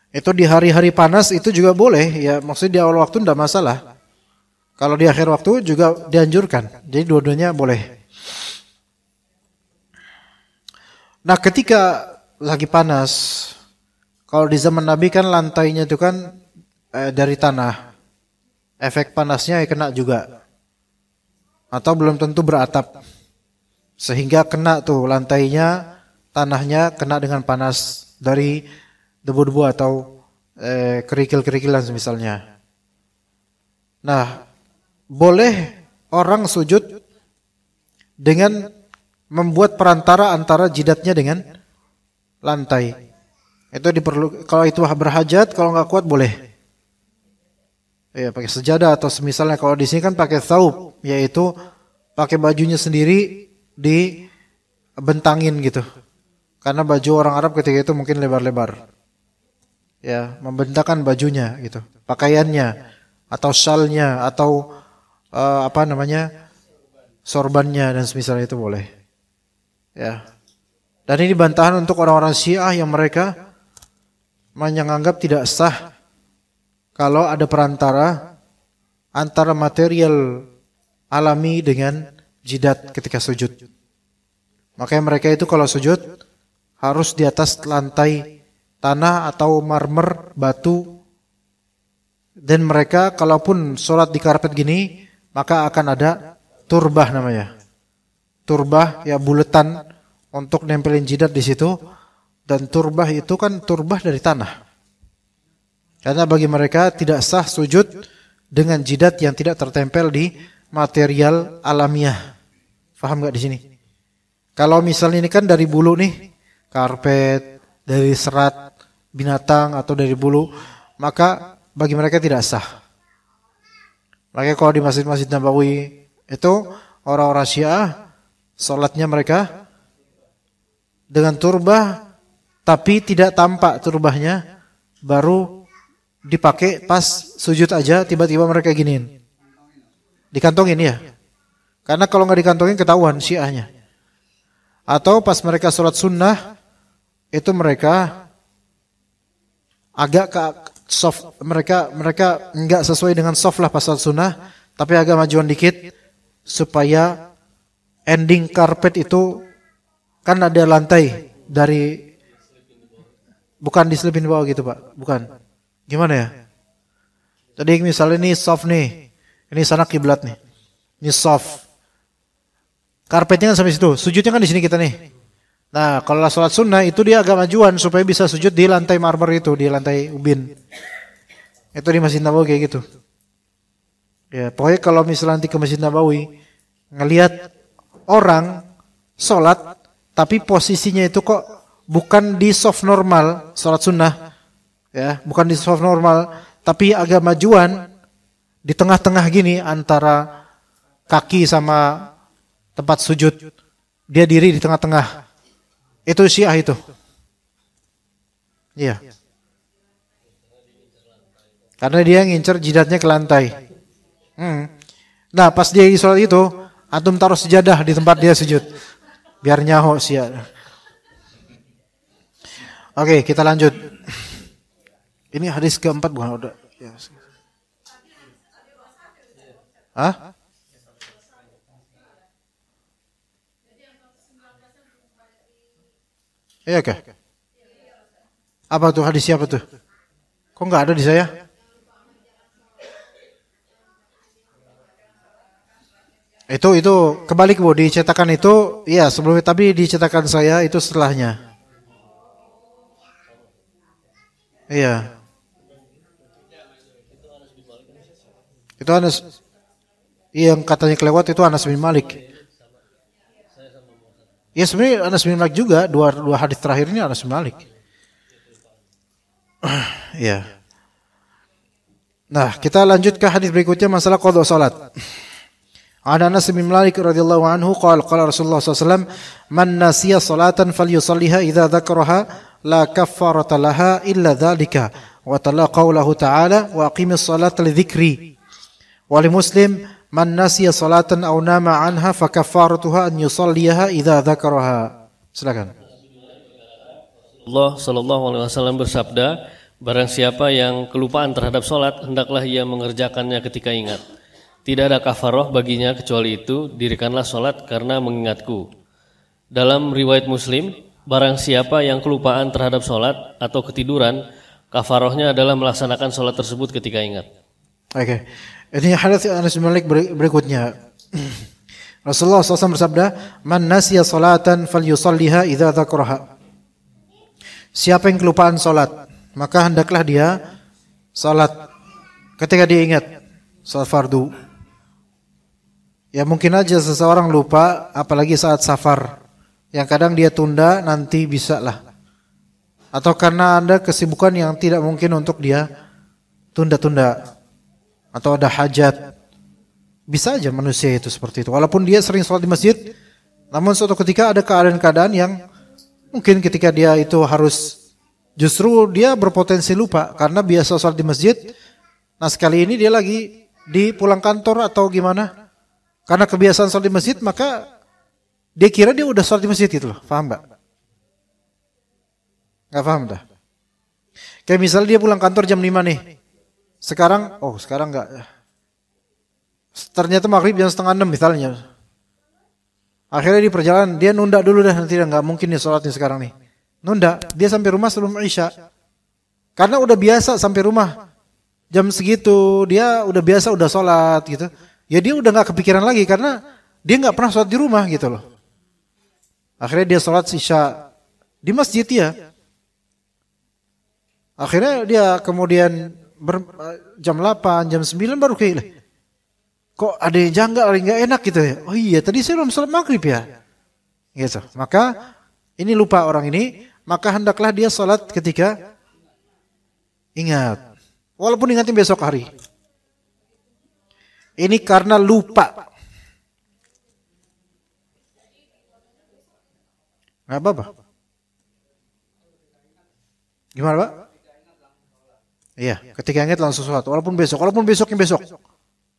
itu di hari-hari panas itu juga boleh ya, maksudnya di awal waktu tidak masalah. Kalau di akhir waktu juga dianjurkan. Jadi dua-duanya boleh. Nah ketika lagi panas, kalau di zaman Nabi kan lantainya itu kan dari tanah. Efek panasnya kena juga. Atau belum tentu beratap. Sehingga kena tuh lantainya, tanahnya kena dengan panas dari debu-debu atau kerikil-kerikilan misalnya. Nah, boleh orang sujud dengan membuat perantara antara jidatnya dengan lantai. Itu diperlu, kalau itu berhajat, kalau nggak kuat boleh. Ya, pakai sejadah atau semisalnya. Kalau di sini kan pakai thaub, yaitu pakai bajunya sendiri dibentangin gitu. Karena baju orang Arab ketika itu mungkin lebar-lebar. Ya, membentangkan bajunya gitu, pakaiannya atau syalnya atau sorbannya dan semisal itu boleh. Ya. Dan ini bantahan untuk orang-orang Syiah yang mereka menganggap tidak sah kalau ada perantara antara material alami dengan jidat ketika sujud. Makanya mereka itu kalau sujud harus di atas lantai tanah atau marmer, batu. Dan mereka kalaupun sholat di karpet gini, maka akan ada turbah namanya. Turbah ya buletan untuk nempelin jidat di situ, dan turbah itu kan turbah dari tanah. Karena bagi mereka tidak sah sujud dengan jidat yang tidak tertempel di material alamiah. Faham enggak di sini? Kalau misalnya ini kan dari bulu nih, karpet, dari serat binatang atau dari bulu, maka bagi mereka tidak sah. Makanya kalau di Masjid-Masjid Nabawi itu orang-orang Syiah salatnya mereka dengan turbah tapi tidak tampak turbahnya, baru dipakai pas sujud aja tiba-tiba mereka giniin. Dikantongin ya. Karena kalau nggak dikantongin ketahuan Syiahnya. Atau pas mereka salat sunnah itu mereka agak ke soft, mereka enggak sesuai dengan soft lah pasal sunnah, tapi agak majuan dikit supaya ending karpet itu kan ada lantai dari, bukan diselipin di bawah gitu Pak, bukan. Gimana ya? Jadi misalnya ini soft nih, ini sana kiblat nih, ini soft. Karpetnya kan sampai situ, sujudnya kan di sini kita nih. Nah, kalau sholat sunnah itu dia agak majuan supaya bisa sujud di lantai marmer itu, di lantai ubin. Itu di Masjid Nabawi kayak gitu. Ya, pokoknya kalau misalnya nanti ke Masjid Nabawi ngelihat orang sholat tapi posisinya itu kok bukan di soft normal sholat sunnah, ya, bukan di soft normal, tapi agak majuan di tengah-tengah gini antara kaki sama tempat sujud, dia diri di tengah-tengah. Itu Syiah itu. Iya. Karena dia ngincer jidatnya ke lantai. Nah, pas dia sholat itu, antum taruh sejadah di tempat dia sujud. Biar nyaho sia. Oke, kita lanjut. Ini hadis keempat bukan udah. Ya. Hah? Iya kah? Apa tuh hadis siapa tuh? Kok nggak ada di saya? Itu kebalik Bu, di cetakan itu iya sebelumnya, tapi di cetakan saya itu setelahnya. Iya. Itu Anas, yang katanya kelewat itu Anas bin Malik. Ya sebenarnya Anas bin Malik juga, dua hadis terakhir ini Anas bin Malik. Ya. Nah, kita lanjut ke hadis berikutnya, masalah qada salat. Ada Anas bin Malik radhiyallahu anhu qala Rasulullah SAW, man nasiya salatan falyusalliha idza dzakaraha la kaffarata laha illa dzalika wa tala qaulahu ta'ala wa aqimis salata lidzikri. Wa li Muslim man nasiya salatan aw nama anha fa kaffaratuha an yusalliha idza dzakaraha. Silakan. Allah sallallahu alaihi wasallam bersabda, barang siapa yang kelupaan terhadap salat, hendaklah ia mengerjakannya ketika ingat. Tidak ada kafaroh baginya kecuali itu, dirikanlah salat karena mengingatku. Dalam riwayat Muslim, barang siapa yang kelupaan terhadap salat atau ketiduran, kafarohnya adalah melaksanakan salat tersebut ketika ingat. Oke. Ini hadis Anas bin Malik berikutnya. Rasulullah SAW bersabda, man nasiya salatan falyusalliha idza dzakaraha. Siapa yang kelupaan salat, maka hendaklah dia salat ketika dia ingat, salat fardu. Ya mungkin aja seseorang lupa, apalagi saat safar, yang kadang dia tunda, nanti bisa lah. Atau karena ada kesibukan yang tidak mungkin untuk dia tunda-tunda, atau ada hajat. Bisa aja manusia itu seperti itu. Walaupun dia sering sholat di masjid, namun suatu ketika ada keadaan-keadaan yang mungkin ketika dia itu harus, justru dia berpotensi lupa karena biasa sholat di masjid. Nah sekali ini dia lagi di pulang kantor atau gimana, karena kebiasaan sholat di masjid, maka dia kira dia udah sholat di masjid gitu loh. Paham gak? Gak paham dah. Kayak misalnya dia pulang kantor jam 5 nih. Sekarang gak. Ternyata maghrib jam 5:30 misalnya. Akhirnya di perjalanan dia nunda dulu dah, nanti gak mungkin nih sholatnya sekarang nih. Nunda, dia sampai rumah sebelum Isya. Karena udah biasa sampai rumah jam segitu, dia udah biasa udah sholat gitu. Ya dia udah gak kepikiran lagi karena dia gak pernah sholat di rumah gitu loh. Akhirnya dia sholat Isya di masjid ya. Akhirnya dia kemudian jam 8, jam 9 baru kayak, kok ada yang janggal, ada yang gak enak gitu ya. Oh iya tadi saya belum sholat maghrib ya. Gitu. Maka ini lupa orang ini, maka hendaklah dia sholat ketika ingat. Walaupun ingatnya besok hari. Ini karena lupa. Gak apa-apa. Gimana Pak? Iya, ketika ingat langsung sholat. Walaupun besoknya besok.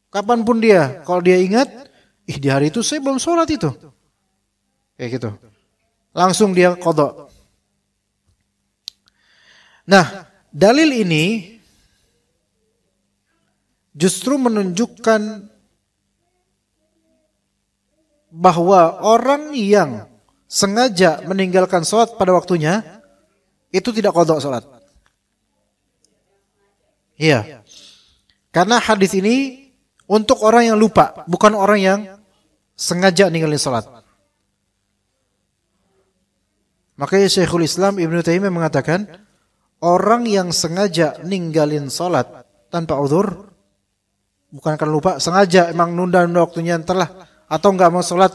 Kapanpun dia, kalau dia ingat, di hari itu saya belum sholat itu. Kayak gitu. Langsung dia qada. Nah, dalil ini justru menunjukkan bahwa orang yang sengaja meninggalkan sholat pada waktunya itu tidak qada sholat. Iya. Karena hadis ini untuk orang yang lupa, bukan orang yang sengaja ninggalin sholat. Makanya Syekhul Islam Ibnu Taimiyah mengatakan, orang yang sengaja ninggalin sholat tanpa uzur, bukan karena lupa, sengaja emang nunda waktunya entarlah, atau enggak mau sholat,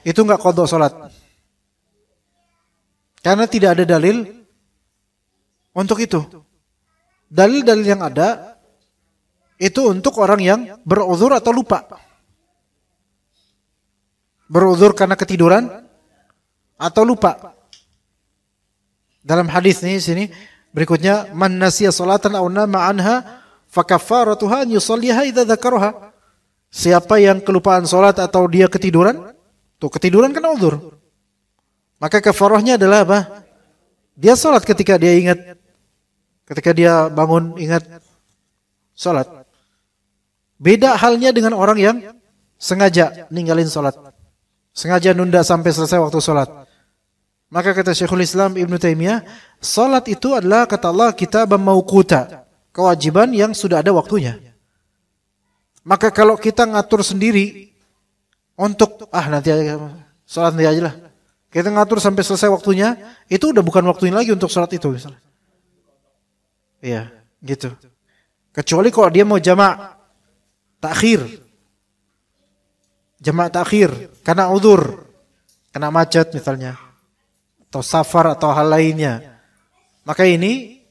itu enggak qada sholat. Karena tidak ada dalil untuk itu. Dalil-dalil yang ada itu untuk orang yang beruzur atau lupa. Beruzur karena ketiduran atau lupa. Dalam hadis ini sini berikutnya, man nasiya salatan aw nama anha fa kaffaratuha an yusalliha idza dzakaraha. Siapa yang kelupaan sholat atau dia ketiduran, tuh ketiduran kan uzur. Maka kafarahnya adalah apa? Dia sholat ketika dia ingat, ketika dia bangun ingat sholat. Beda halnya dengan orang yang sengaja ninggalin sholat, sengaja nunda sampai selesai waktu sholat. Maka kata Syekhul Islam Ibn Taimiyah, sholat itu adalah kata Allah kitaban mauquta, kewajiban yang sudah ada waktunya. Maka kalau kita ngatur sendiri untuk nanti aja sholat nanti aja lah, kita ngatur sampai selesai waktunya, itu udah bukan waktunya lagi untuk sholat itu misalnya. Iya, gitu. Kecuali kalau dia mau jamak takhir, karena uzur, kena macet misalnya, atau safar atau hal lainnya. Maka ini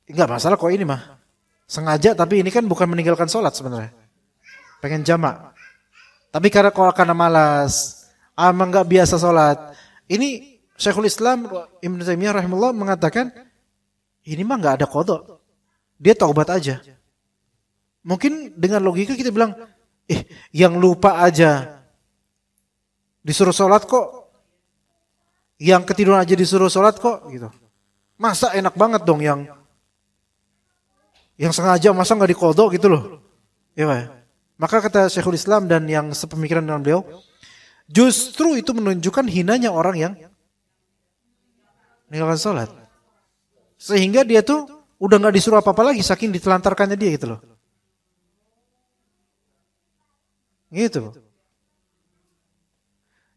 enggak masalah kok, ini mah sengaja, tapi ini kan bukan meninggalkan sholat sebenarnya, pengen jamak. Tapi karena malas, emang enggak biasa sholat. Ini Syekhul Islam Ibn Taimiyah rahimahullah mengatakan, ini mah enggak ada qadha, dia taubat aja. Mungkin dengan logika kita bilang, yang lupa aja disuruh sholat kok, yang ketiduran aja disuruh sholat kok, gitu. Masa enak banget dong yang sengaja, masa nggak diqadha gitu loh. Ya, maka kata Syekhul Islam dan yang sepemikiran dengan beliau, justru itu menunjukkan hinanya orang yang meninggalkan sholat, sehingga dia tuh udah nggak disuruh apa-apa lagi saking ditelantarkannya dia gitu loh. Gitu.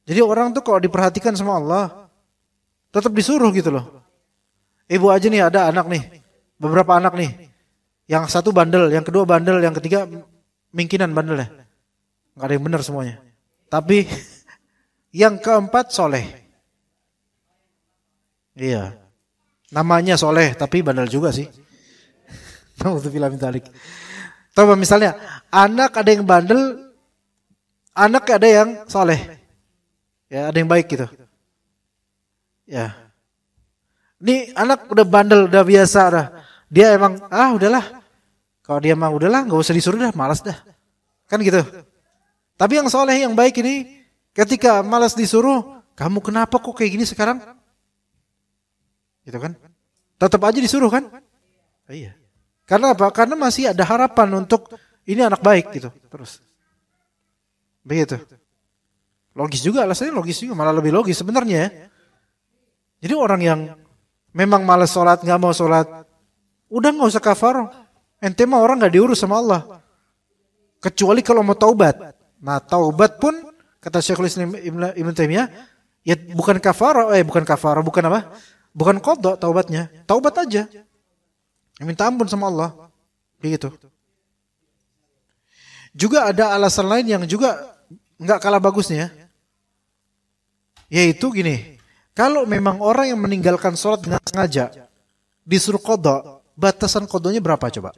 Jadi orang tuh kalau diperhatikan sama Allah tetap disuruh gitu loh. Ibu aja nih, ada anak nih, beberapa anak nih, yang satu bandel, yang kedua bandel, yang ketiga mingkinan bandelnya, nggak ada yang benar semuanya. Tapi yang keempat soleh. Iya, namanya soleh tapi bandel juga sih. Nauzubillah min dzalik. Coba misalnya anak ada yang bandel, anak ada yang soleh, ya ada yang baik gitu. Ya, ini anak udah bandel, udah biasa dah. Dia emang udahlah. Kalau dia emang udahlah, nggak usah disuruh dah, malas dah. Kan gitu. Tapi yang soleh, yang baik ini, ketika malas disuruh, kamu kenapa kok kayak gini sekarang? Gitu kan? Tetap aja disuruh kan? Iya. Karena apa? Karena masih ada harapan untuk ini anak baik gitu. Terus. Begitu. Logis juga, alasannya logis juga, malah lebih logis sebenarnya ya. Jadi orang yang memang malas sholat, nggak mau sholat, udah nggak usah kafarah. Ente mah orang nggak diurus sama Allah. Kecuali kalau mau taubat. Nah taubat pun kata Syekhul Islam Ibn Taimiyah, ya bukan kafarah, bukan apa? Bukan qadha taubatnya, taubat aja. Minta ampun sama Allah. Begitu. Juga ada alasan lain yang juga nggak kalah bagusnya, yaitu gini. Kalau memang orang yang meninggalkan sholat dengan sengaja disuruh qadha, batasan qadhanya berapa coba?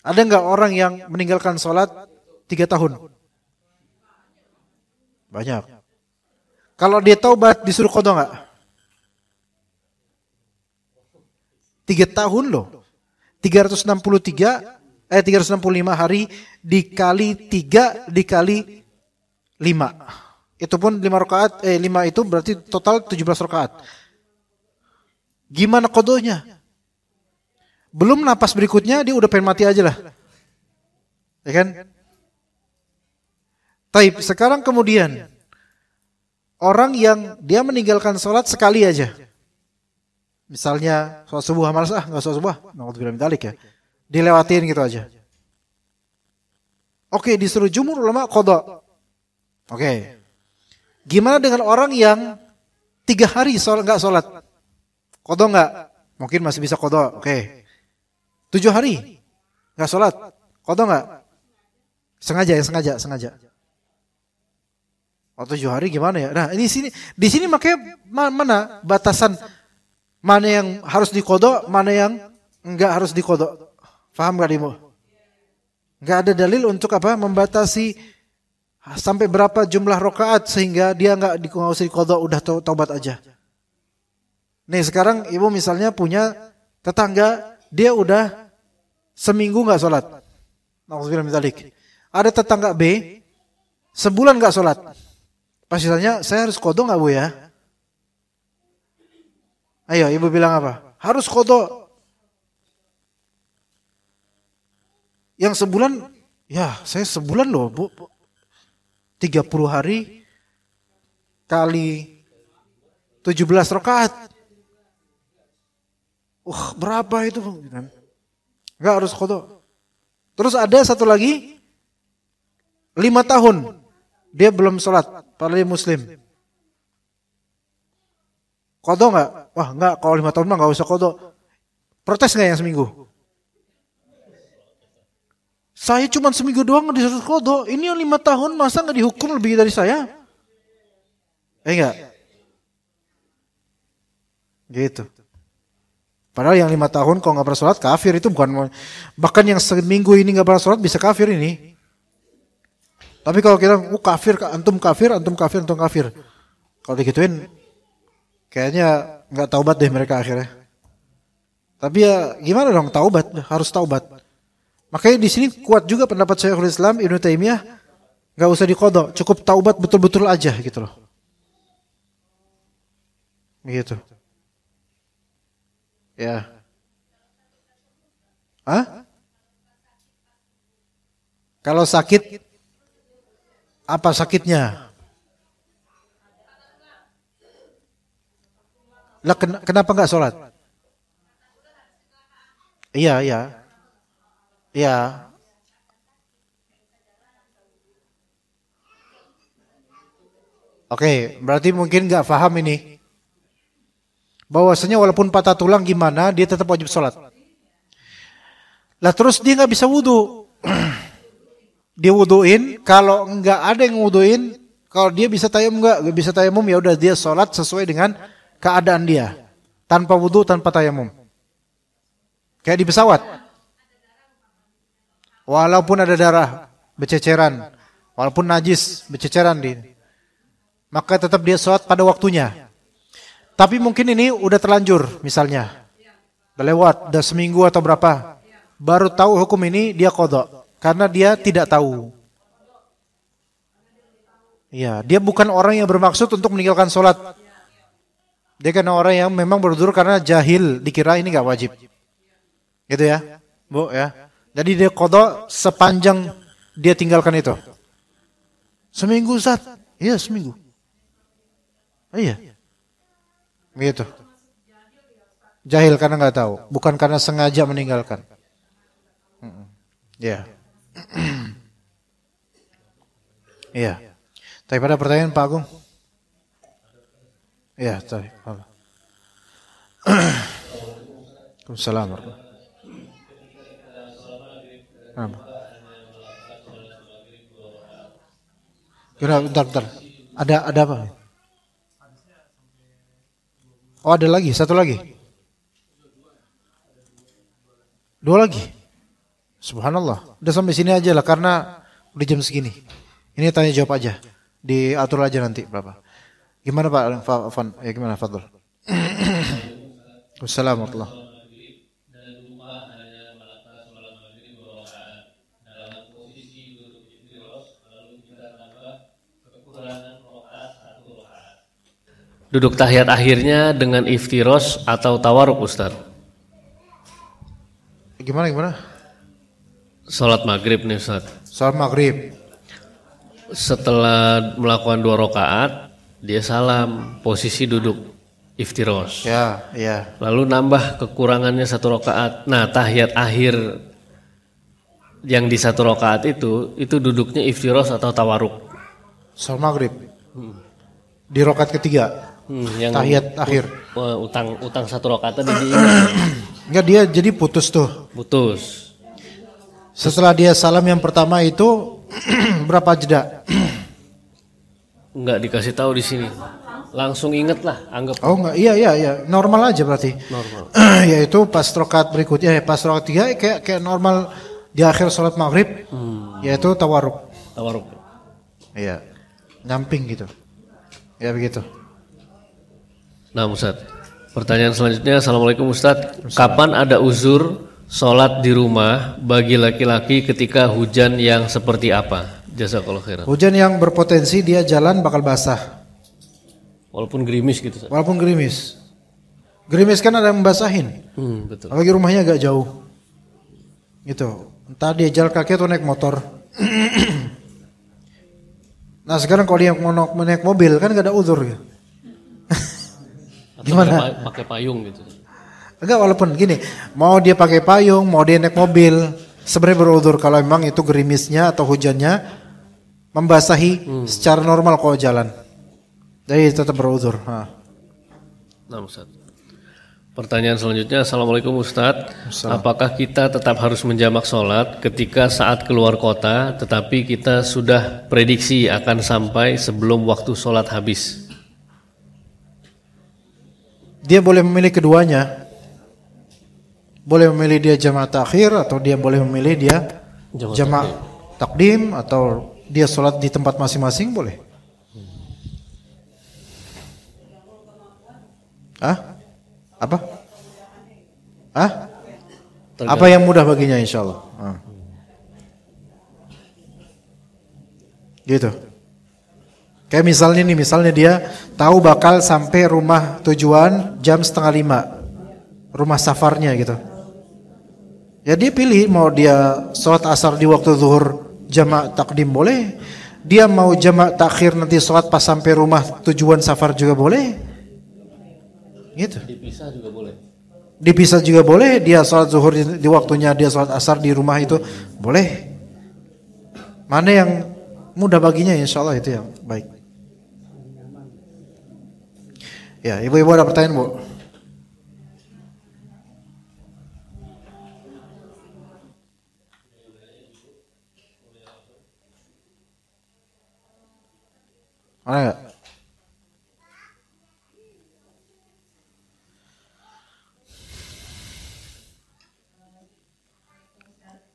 Ada nggak orang yang meninggalkan sholat 3 tahun? Banyak. Kalau dia taubat disuruh qadha nggak? 3 tahun loh. 365 hari dikali 3 dikali 5. Itu pun 5 rakaat, 5 itu berarti total 17 rakaat. Gimana qadhanya? Belum napas berikutnya dia udah pengen mati aja lah. Ya kan? Taib, sekarang kemudian orang yang dia meninggalkan sholat sekali aja. Misalnya sholat subuh, malas enggak sholat subuh. Nauzubillah min dzalik ya. Dilewatin gitu aja. Oke, disuruh jumhur ulama qadha. Oke. Gimana dengan orang yang 3 hari enggak sholat? Qadha enggak? Mungkin masih bisa qadha. Oke. 7 hari enggak sholat, qadha enggak? Sengaja. Oh 7 hari gimana ya? Nah, di sini makanya mana batasan mana yang harus diqadha, mana yang enggak harus diqadha. Paham enggak Dimo? Enggak ada dalil untuk apa? Membatasi sampai berapa jumlah rakaat sehingga dia enggak usah diqadha, udah taubat aja. Nih sekarang ibu misalnya punya tetangga, dia udah seminggu enggak sholat. Nauzubillah min dzalik. Ada tetangga B, sebulan nggak sholat. Pas ditanya, saya harus qadha nggak Bu ya? Ayo, ibu bilang apa? Harus qadha. Yang sebulan, ya saya sebulan loh Bu. 30 hari kali 17 rakaat. Berapa itu? Enggak harus qadha. Terus ada satu lagi 5 tahun dia belum sholat, padahal dia muslim. Qadha enggak? Wah enggak, kalau 5 tahun mah enggak usah qadha. Protes enggak yang seminggu? Saya cuma seminggu doang disuruh qadha. Ini yang 5 tahun masa enggak dihukum lebih dari saya? Enggak. Gitu. Padahal yang 5 tahun kalau nggak pernah sholat kafir itu bukan, bahkan yang seminggu ini nggak pernah sholat bisa kafir ini. Tapi kalau kita kafir, antum kafir, antum kafir, antum kafir. Kalau digituin, kayaknya nggak taubat deh mereka akhirnya. Tapi ya gimana dong, taubat, harus taubat. Makanya di sini kuat juga pendapat Syekhul Islam Ibnu Taimiyah, nggak usah diqadha, cukup taubat betul-betul aja gitu loh. Gitu. Ya. Kalau sakit, apa sakitnya? Lah kenapa enggak sholat? Iya. Oke, berarti mungkin enggak paham ini. Bahwasanya walaupun patah tulang gimana, dia tetap wajib sholat. Lah terus dia nggak bisa wudu. Dia wuduin, kalau nggak ada yang wuduin, kalau dia bisa tayamum nggak bisa tayamum, ya udah dia sholat sesuai dengan keadaan dia, tanpa wudu, tanpa tayamum. Kayak di pesawat. Walaupun ada darah berceceran, walaupun najis berceceran maka tetap dia sholat pada waktunya. Tapi mungkin ini udah terlanjur misalnya. Udah lewat, udah seminggu atau berapa. Baru tahu hukum ini dia qadha. Karena dia tidak tahu. Iya, dia bukan orang yang bermaksud untuk meninggalkan sholat. Dia kan orang yang memang berdur karena jahil. Dikira ini gak wajib. Gitu ya, Bu ya. Jadi dia qadha sepanjang dia tinggalkan itu. Seminggu Ustaz. Iya seminggu. Iya. Gitu. Jahil karena nggak tahu, bukan karena sengaja meninggalkan. Ya. Iya. Tapi pada pertanyaan Pak Agung. Iya, tadi. Assalamualaikum. Bentar. Ada apa? Oh ada lagi, satu lagi. 2 lagi. Subhanallah. Udah sampai sini aja lah karena udah jam segini. Ini tanya jawab aja. Diatur aja nanti berapa. Gimana Pak Afan? Ya gimana Fadl? Wassalamualaikum. Duduk tahiyat akhirnya dengan iftiros atau tawaruk Ustaz. Gimana? Salat maghrib nih Ustaz. Salat maghrib. Setelah melakukan 2 rakaat, dia salam, posisi duduk iftiros. Ya. Lalu nambah kekurangannya 1 rakaat. Nah, tahiyat akhir yang di 1 rakaat itu duduknya iftiros atau tawaruk. Salat maghrib. Di rakaat ketiga. Yang tahiyat akhir. Utang 1 rakaat tadi diingat. Enggak, dia jadi putus tuh. Putus. Setelah dia salam yang pertama itu berapa jeda? Enggak dikasih tahu di sini. Langsung inget lah, anggap. Oh enggak, iya. Normal aja berarti. Normal. Yaitu pas rakaat berikutnya, pas rakaat 3 kayak normal di akhir salat maghrib. Yaitu tawaruk. Iya. Nyamping gitu. Ya begitu. Nah Ustaz, pertanyaan selanjutnya. Assalamualaikum Ustaz, kapan ada uzur sholat di rumah bagi laki-laki ketika hujan yang seperti apa? Jazakallahu khairan. Hujan yang berpotensi dia jalan bakal basah. Walaupun gerimis gitu. Walaupun gerimis. Gerimis kan ada yang membasahin. Betul. Apalagi rumahnya agak jauh. Gitu. Entah dia jalan kaki atau naik motor. Nah sekarang kalau dia mau naik mobil kan gak ada uzur ya. Gimana? Pakai payung gitu. Enggak, walaupun gini, mau dia pakai payung, mau dia naik mobil, sebenarnya beruzur kalau memang itu gerimisnya atau hujannya membasahi secara normal kalau jalan. Jadi tetap beruzur. Nah, Ustaz. Pertanyaan selanjutnya, Assalamualaikum Ustadz. Apakah kita tetap harus menjamak sholat ketika saat keluar kota, tetapi kita sudah prediksi akan sampai sebelum waktu sholat habis? Dia boleh memilih keduanya. Boleh memilih dia jamaah takhir atau dia boleh memilih dia jamaah takdim atau dia sholat di tempat masing-masing boleh. Apa? Apa yang mudah baginya insyaallah. Gitu. Kayak misalnya dia tahu bakal sampai rumah tujuan jam 4:30. Rumah safarnya gitu. Ya dia pilih mau dia sholat asar di waktu zuhur jamaah takdim boleh. Dia mau jamaah takhir nanti sholat pas sampai rumah tujuan safar juga boleh. Gitu. Dipisah juga boleh. Dipisah juga boleh. Dia sholat zuhur di waktunya dia sholat asar di rumah itu boleh. Mana yang mudah baginya insyaallah itu yang baik. Ya, ibu-ibu ada pertanyaan, Bu? Ada enggak?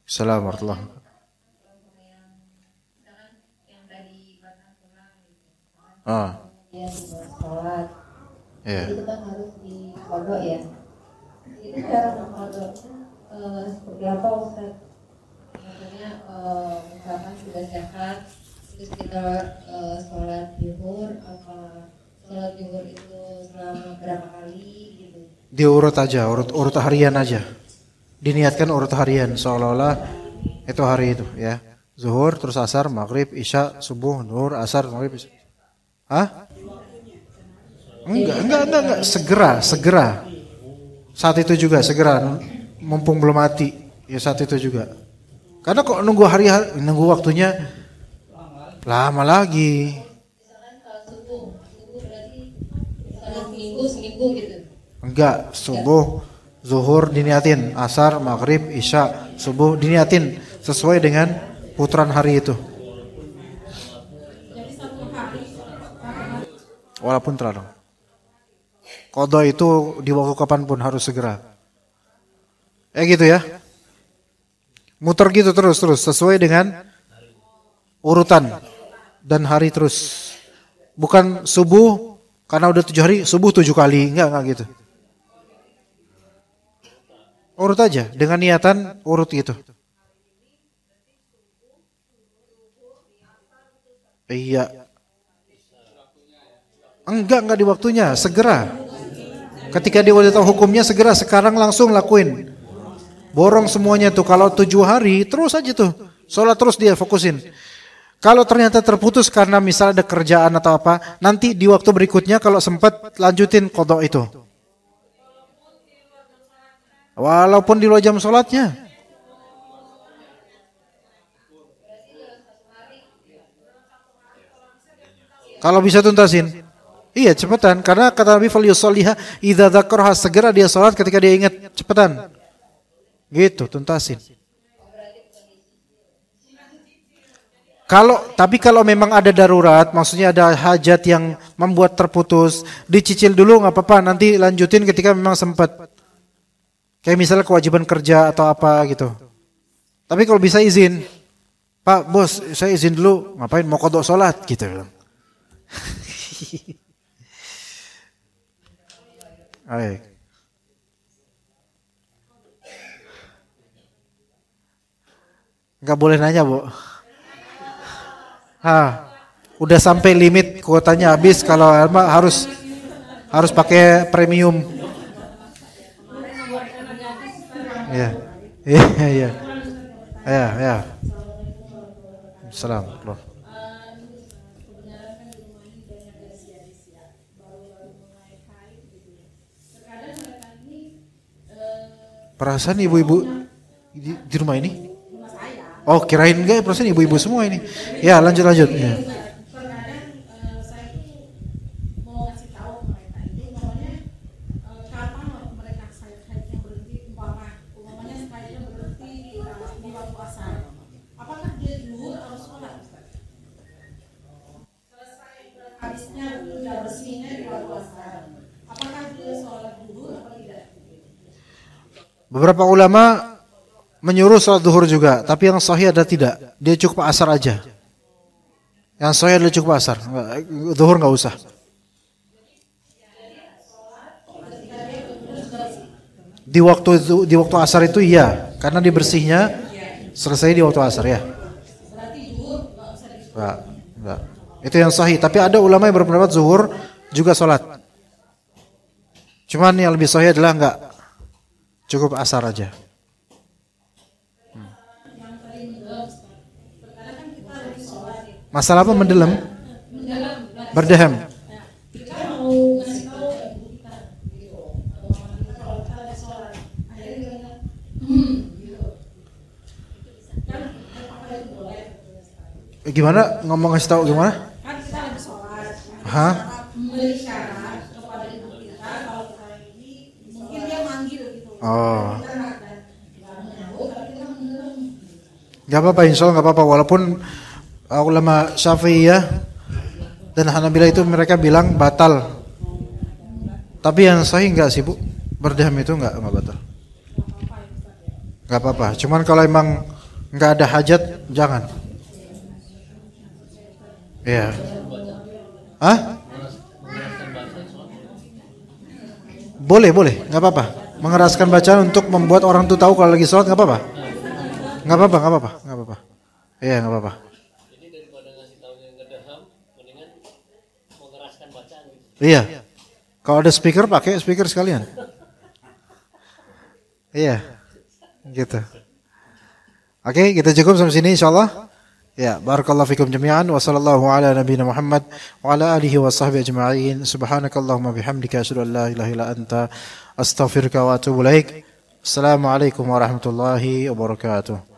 Assalamualaikum warahmatullahi wabarakatuh. Sholat. Iya. Itu kan harus dikodok ya. Itu cara mengkodoknya seperti apa Ustaz? Maksudnya misalkan sudah sehat, terus kita sholat zuhur, apa sholat zuhur itu selama berapa kali gitu? Diurut aja, urut harian aja. Diniatkan urut harian seolah-olah itu hari itu ya. Zuhur, terus asar, maghrib, isya, subuh, zuhur, asar, maghrib, isya. Enggak, segera. Saat itu juga segera, mumpung belum mati, ya saat itu juga. Karena kok nunggu nunggu waktunya lama lagi. Misalkan kalau subuh berarti misalnya seminggu gitu. Enggak, subuh, zuhur diniatin, asar, maghrib, isya, subuh diniatin sesuai dengan putaran hari itu. Walaupun terlarang. Qadha itu di waktu kapanpun harus segera. Gitu ya. Muter gitu terus sesuai dengan urutan dan hari terus. Bukan subuh karena udah 7 hari subuh 7 kali, enggak gitu. Urut aja dengan niatan urut gitu. Iya. Enggak di waktunya, segera. Ketika dia udah tahu hukumnya segera sekarang langsung lakuin. Borong semuanya tuh kalau 7 hari terus aja tuh. Sholat terus dia fokusin. Kalau ternyata terputus karena misalnya ada kerjaan atau apa, nanti di waktu berikutnya kalau sempat lanjutin qadha itu. Walaupun di luar jam sholatnya. Kalau bisa tuntasin. Iya cepetan karena kata Nabi falyusalliha idza dzakaraha, segera dia salat ketika dia ingat, cepetan. Gitu, tuntasin. Tapi kalau memang ada darurat, maksudnya ada hajat yang membuat terputus, dicicil dulu nggak apa-apa, nanti lanjutin ketika memang sempat. Kayak misalnya kewajiban kerja atau apa gitu. Tapi kalau bisa izin, Pak bos saya izin dulu, ngapain mau qadha salat gitu bilang. Nggak boleh nanya, Bu. Udah sampai limit kuotanya habis, kalau harus pakai premium. Iya. Ya. Assalamualaikum. Perasaan ibu-ibu di rumah ini? Oh, kirain enggak, perasaan ibu-ibu semua ini. Ya, lanjut. Ya. Beberapa ulama menyuruh sholat zuhur juga, tapi yang sahih ada tidak. Dia cukup asar aja. Yang sahih adalah cukup asar, zuhur nggak usah. Di waktu asar itu iya, karena dibersihnya selesai di waktu asar ya. Enggak. Itu yang sahih. Tapi ada ulama yang berpendapat zuhur juga sholat. Cuman yang lebih sahih adalah enggak. Cukup asar aja. Masalah apa mendelam? Berdehem. Gimana? Ngomong ngasih tahu gimana? Kan kita lagi sholat. Hah? Memberi syarat kepada ibu kita kalau kita ini mungkin dia manggil gitu. Oh. Gak apa-apa, insya Allah gak apa-apa. Walaupun ulama Syafi'iyah dan Hanabilah itu mereka bilang batal. Tapi yang sahih enggak sih, Bu? Berdehem itu enggak batal. Gak apa-apa. Cuman kalau emang enggak ada hajat, jangan. Iya. Hah? Boleh, enggak apa-apa. Mengeraskan bacaan untuk membuat orang tuh tahu kalau lagi sholat, enggak apa-apa. Enggak apa-apa. Iya, enggak apa-apa. Jadi daripada ngasih tahu yang ngedaham, mendingan mengeraskan bacaan gitu. Iya. Kalau ada speaker, pakai speaker sekalian. Iya. Gitu. Oke, kita cukup sampai sini insyaallah. Ya, barakallahu fikum jami'an wa sallallahu ala nabiyyina Muhammad wa ala alihi wa sahbihi ajma'in. Subhanakallahumma bihamdika asyhadu an la ilaha illa anta astaghfiruka wa atubu ilaik. Assalamualaikum warahmatullahi wabarakatuh.